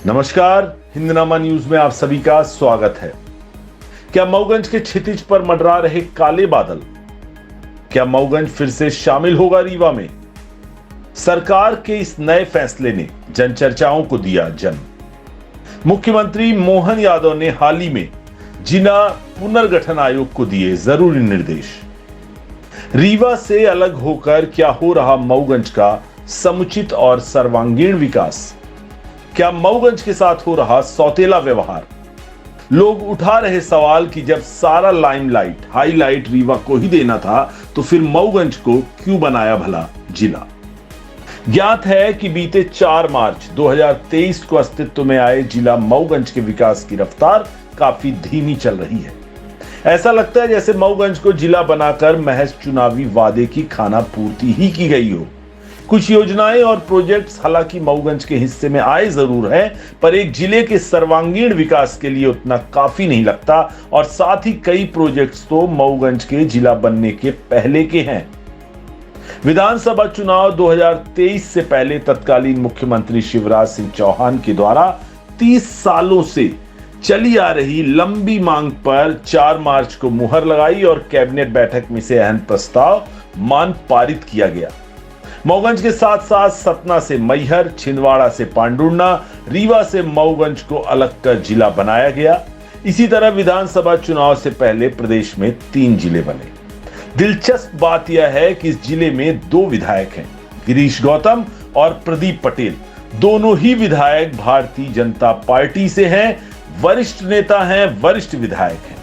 नमस्कार, हिंदनामा न्यूज में आप सभी का स्वागत है। क्या मऊगंज के क्षितिज पर मंडरा रहे काले बादल? क्या मऊगंज फिर से शामिल होगा रीवा में? सरकार के इस नए फैसले ने जनचर्चाओं को दिया जन्म। मुख्यमंत्री मोहन यादव ने हाल ही में जिला पुनर्गठन आयोग को दिए जरूरी निर्देश। रीवा से अलग होकर क्या हो रहा मऊगंज का समुचित और सर्वांगीण विकास? क्या मऊगंज के साथ हो रहा सौतेला व्यवहार? लोग उठा रहे सवाल कि जब सारा लाइमलाइट हाईलाइट रीवा को ही देना था तो फिर मऊगंज को क्यों बनाया भला जिला? ज्ञात है कि बीते 4 मार्च 2023 को अस्तित्व में आए जिला मऊगंज के विकास की रफ्तार काफी धीमी चल रही है। ऐसा लगता है जैसे मऊगंज को जिला बनाकर महज चुनावी वादे की खाना पूर्ति ही की गई हो। कुछ योजनाएं और प्रोजेक्ट्स हालांकि मऊगंज के हिस्से में आए जरूर हैं, पर एक जिले के सर्वांगीण विकास के लिए उतना काफी नहीं लगता और साथ ही कई प्रोजेक्ट्स तो मऊगंज के जिला बनने के पहले के हैं। विधानसभा चुनाव 2023 से पहले तत्कालीन मुख्यमंत्री शिवराज सिंह चौहान के द्वारा 30 सालों से चली आ रही लंबी मांग पर 4 मार्च को मुहर लगाई और कैबिनेट बैठक में से अहम प्रस्ताव मान पारित किया गया। मऊगंज के साथ साथ सतना से मैहर, छिंदवाड़ा से पांडुर्ना, रीवा से मऊगंज को अलग कर जिला बनाया गया। इसी तरह विधानसभा चुनाव से पहले प्रदेश में 3 जिले बने। दिलचस्प बात यह है कि इस जिले में 2 विधायक हैं, गिरीश गौतम और प्रदीप पटेल। दोनों ही विधायक भारतीय जनता पार्टी से हैं, वरिष्ठ नेता हैं, वरिष्ठ विधायक हैं।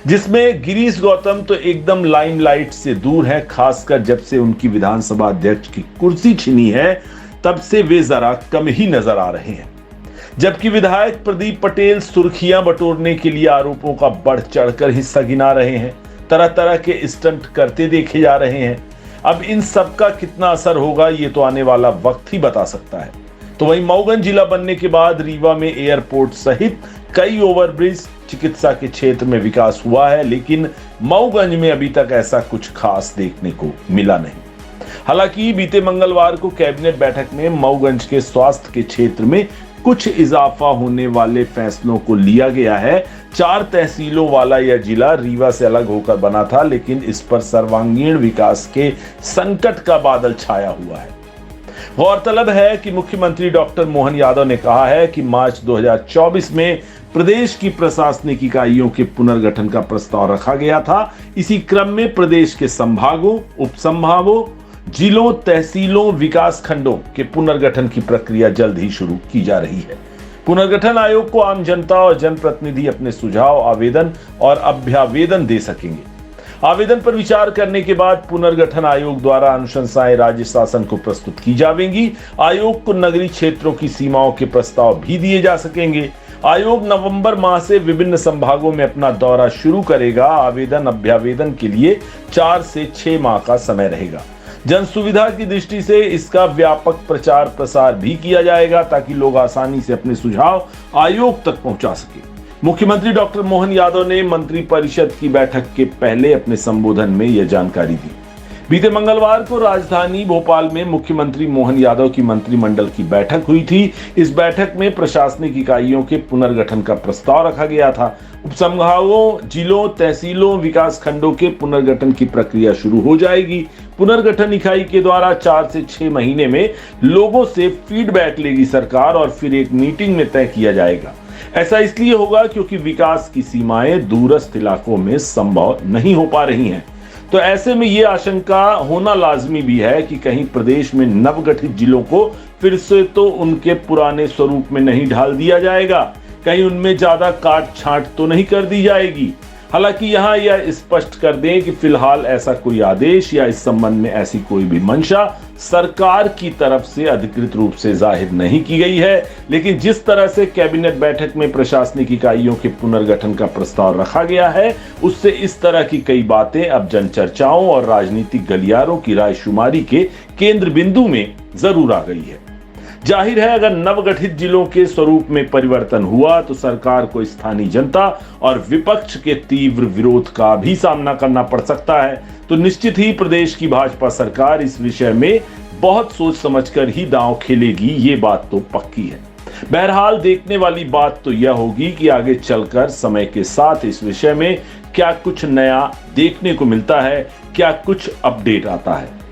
जिसमें गिरीश गौतम तो एकदम लाइमलाइट से दूर है, खासकर जब से उनकी विधानसभा अध्यक्ष की कुर्सी छिनी है तब से वे जरा कम ही नजर आ रहे हैं। जबकि विधायक प्रदीप पटेल सुर्खियां बटोरने के लिए आरोपों का बढ़ चढ़कर हिस्सा गिना रहे हैं, तरह तरह के स्टंट करते देखे जा रहे हैं। अब इन सब का कितना असर होगा ये तो आने वाला वक्त ही बता सकता है। तो वहीं मऊगंज जिला बनने के बाद रीवा में एयरपोर्ट सहित कई ओवरब्रिज, चिकित्सा के क्षेत्र में विकास हुआ है, लेकिन मऊगंज में अभी तक ऐसा कुछ खास देखने को मिला नहीं। हालांकि बीते मंगलवार को कैबिनेट बैठक में मऊगंज के स्वास्थ्य के क्षेत्र में कुछ इजाफा होने वाले फैसलों को लिया गया है। 4 तहसीलों वाला यह जिला रीवा से अलग होकर बना था, लेकिन इस पर सर्वांगीण विकास के संकट का बादल छाया हुआ है। गौरतलब है कि मुख्यमंत्री डॉक्टर मोहन यादव ने कहा है कि मार्च 2024 में प्रदेश की प्रशासनिक इकाइयों के पुनर्गठन का प्रस्ताव रखा गया था। इसी क्रम में प्रदेश के संभागों, उपसंभागों, जिलों, तहसीलों, विकास खंडों के पुनर्गठन की प्रक्रिया जल्द ही शुरू की जा रही है। पुनर्गठन आयोग को आम जनता और जनप्रतिनिधि अपने सुझाव, आवेदन और अभ्यावेदन दे सकेंगे। आवेदन पर विचार करने के बाद पुनर्गठन आयोग द्वारा अनुशंसाएं राज्य शासन को प्रस्तुत की जाएंगी। आयोग को नगरीय क्षेत्रों की सीमाओं के प्रस्ताव भी दिए जा सकेंगे। आयोग नवंबर माह से विभिन्न संभागों में अपना दौरा शुरू करेगा। आवेदन अभ्यावेदन के लिए 4 से 6 माह का समय रहेगा। जन सुविधा की दृष्टि से इसका व्यापक प्रचार प्रसार भी किया जाएगा ताकि लोग आसानी से अपने सुझाव आयोग तक पहुंचा सके। मुख्यमंत्री डॉक्टर मोहन यादव ने मंत्रिपरिषद की बैठक के पहले अपने संबोधन में यह जानकारी दी। बीते मंगलवार को राजधानी भोपाल में मुख्यमंत्री मोहन यादव की मंत्रिमंडल की बैठक हुई थी। इस बैठक में प्रशासनिक इकाइयों के पुनर्गठन का प्रस्ताव रखा गया था। उपसंभागों, जिलों, तहसीलों, विकास खंडों के पुनर्गठन की प्रक्रिया शुरू हो जाएगी। पुनर्गठन इकाई के द्वारा 4 से 6 महीने में लोगों से फीडबैक लेगी सरकार और फिर एक मीटिंग में तय किया जाएगा। ऐसा इसलिए होगा क्योंकि विकास की सीमाएं दूरस्थ इलाकों में संभव नहीं हो पा रही हैं। तो ऐसे में यह आशंका होना लाजमी भी है कि कहीं प्रदेश में नवगठित जिलों को फिर से तो उनके पुराने स्वरूप में नहीं ढाल दिया जाएगा, कहीं उनमें ज्यादा काट छांट तो नहीं कर दी जाएगी। हालांकि यहां यह स्पष्ट कर दें कि फिलहाल ऐसा कोई आदेश या इस संबंध में ऐसी कोई भी मंशा सरकार की तरफ से अधिकृत रूप से जाहिर नहीं की गई है। लेकिन जिस तरह से कैबिनेट बैठक में प्रशासनिक इकाइयों के पुनर्गठन का प्रस्ताव रखा गया है, उससे इस तरह की कई बातें अब जनचर्चाओं और राजनीतिक गलियारों की रायशुमारी के केंद्र बिंदु में जरूर आ गई है। जाहिर है अगर नवगठित जिलों के स्वरूप में परिवर्तन हुआ तो सरकार को स्थानीय जनता और विपक्ष के तीव्र विरोध का भी सामना करना पड़ सकता है। तो निश्चित ही प्रदेश की भाजपा सरकार इस विषय में बहुत सोच समझकर ही दांव खेलेगी, ये बात तो पक्की है। बहरहाल देखने वाली बात तो यह होगी कि आगे चलकर समय के साथ इस विषय में क्या कुछ नया देखने को मिलता है, क्या कुछ अपडेट आता है।